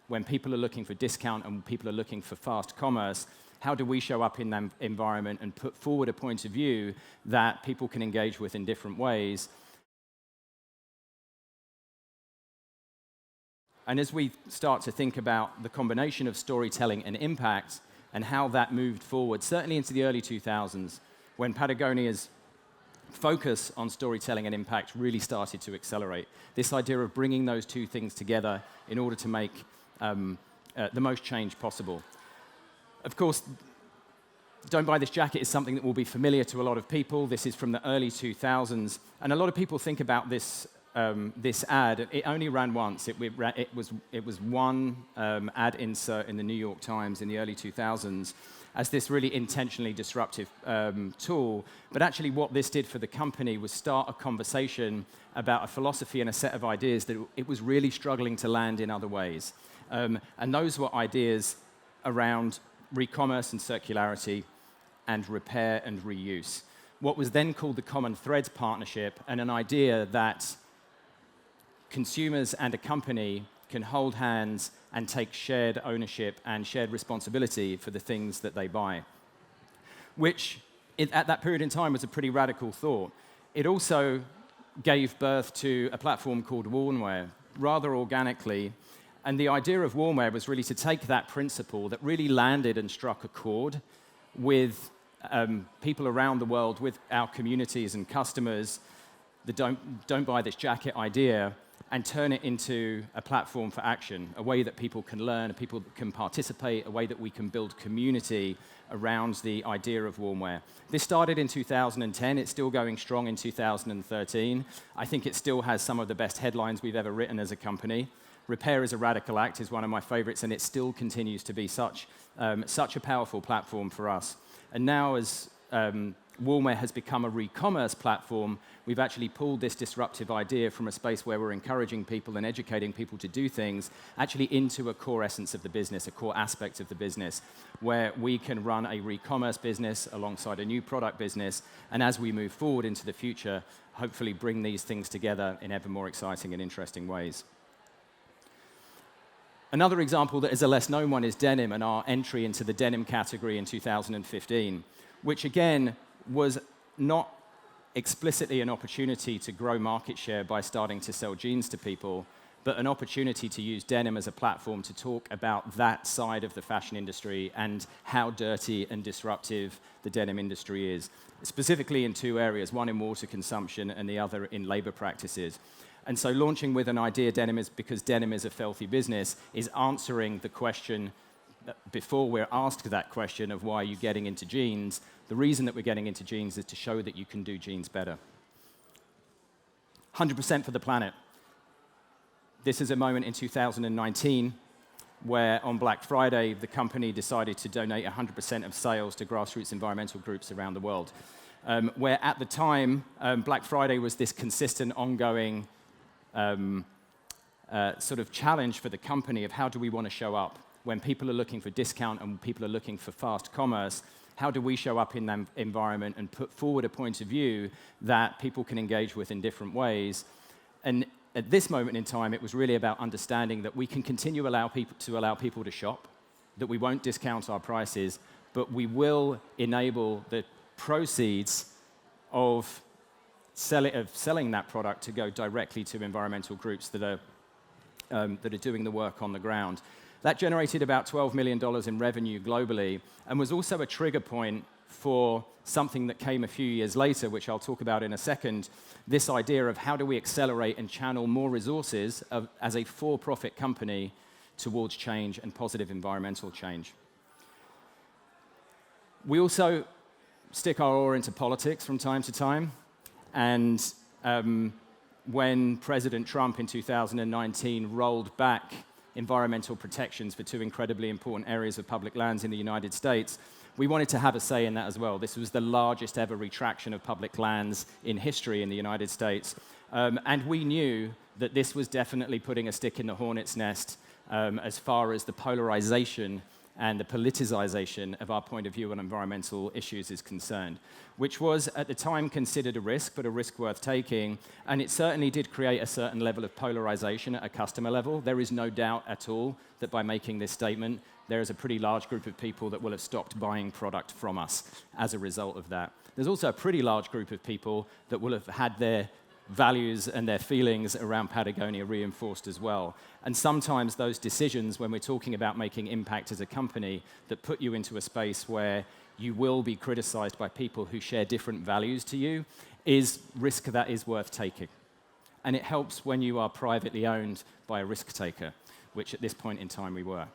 when people are looking for discount and people are looking for fast commerce, how do we show up in that environment and put forward a point of view that people can engage with in different ways? And as we start to think about the combination of storytelling and impact and how that moved forward, certainly into the early 2000s, when Patagonia's focus on storytelling and impact really started to accelerate, this idea of bringing those two things together in order to make the most change possible. Of course, Don't Buy This Jacket is something that will be familiar to a lot of people. This is from the early 2000s, and a lot of people think about this this ad. It only ran once. It was one ad insert in the New York Times in the early 2000s as this really intentionally disruptive tool. But actually what this did for the company was start a conversation about a philosophy and a set of ideas that it was really struggling to land in other ways. And those were ideas around re-commerce and circularity and repair and reuse. What was then called the Common Threads Partnership, and an idea that consumers and a company can hold hands and take shared ownership and shared responsibility for the things that they buy, which at that period in time was a pretty radical thought. It also gave birth to a platform called Warmwear, rather organically. And the idea of Warmwear was really to take that principle that really landed and struck a chord with people around the world, with our communities and customers, the don't buy this jacket idea, and turn it into a platform for action, a way that people can learn, people can participate, a way that we can build community around the idea of Warmwear. This started in 2010. It's still going strong in 2013. I think it still has some of the best headlines we've ever written as a company. Repair is a Radical Act is one of my favorites, and it still continues to be such a powerful platform for us. And now as Warmwear has become a re-commerce platform, we've actually pulled this disruptive idea from a space where we're encouraging people and educating people to do things actually into a core essence of the business, a core aspect of the business, where we can run a re-commerce business alongside a new product business, and as we move forward into the future, hopefully bring these things together in ever more exciting and interesting ways. Another example that is a less known one is denim and our entry into the denim category in 2015, which again was not explicitly an opportunity to grow market share by starting to sell jeans to people, but an opportunity to use denim as a platform to talk about that side of the fashion industry and how dirty and disruptive the denim industry is, specifically in two areas, one in water consumption and the other in labor practices. And so launching with an idea, denim is because denim is a filthy business, is answering the question before we're asked that question of why are you getting into jeans. The reason that we're getting into jeans is to show that you can do jeans better. 100% for the planet. This is a moment in 2019 where on Black Friday, the company decided to donate 100% of sales to grassroots environmental groups around the world. Where at the time, Black Friday was this consistent, ongoing sort of challenge for the company of how do we want to show up when people are looking for discount and people are looking for fast commerce. How do we show up in that environment and put forward a point of view that people can engage with in different ways? And at this moment in time, it was really about understanding that we can continue to allow people to shop, that we won't discount our prices, but we will enable the proceeds of selling that product to go directly to environmental groups that are doing the work on the ground. That generated about $12 million in revenue globally and was also a trigger point for something that came a few years later, which I'll talk about in a second, this idea of how do we accelerate and channel more resources as a for-profit company towards change and positive environmental change. We also stick our oar into politics from time to time, and when President Trump in 2019 rolled back environmental protections for two incredibly important areas of public lands in the United States, we wanted to have a say in that as well. This was the largest ever retraction of public lands in history in the United States. And we knew that this was definitely putting a stick in the hornet's nest as far as the polarization and the politicization of our point of view on environmental issues is concerned, which was at the time considered a risk, but a risk worth taking, and it certainly did create a certain level of polarization at a customer level. There is no doubt at all that by making this statement, there is a pretty large group of people that will have stopped buying product from us as a result of that. There's also a pretty large group of people that will have had their values and their feelings around Patagonia reinforced as well. And sometimes those decisions, when we're talking about making impact as a company, that put you into a space where you will be criticized by people who share different values to you, is risk that is worth taking. And it helps when you are privately owned by a risk taker, which at this point in time we were.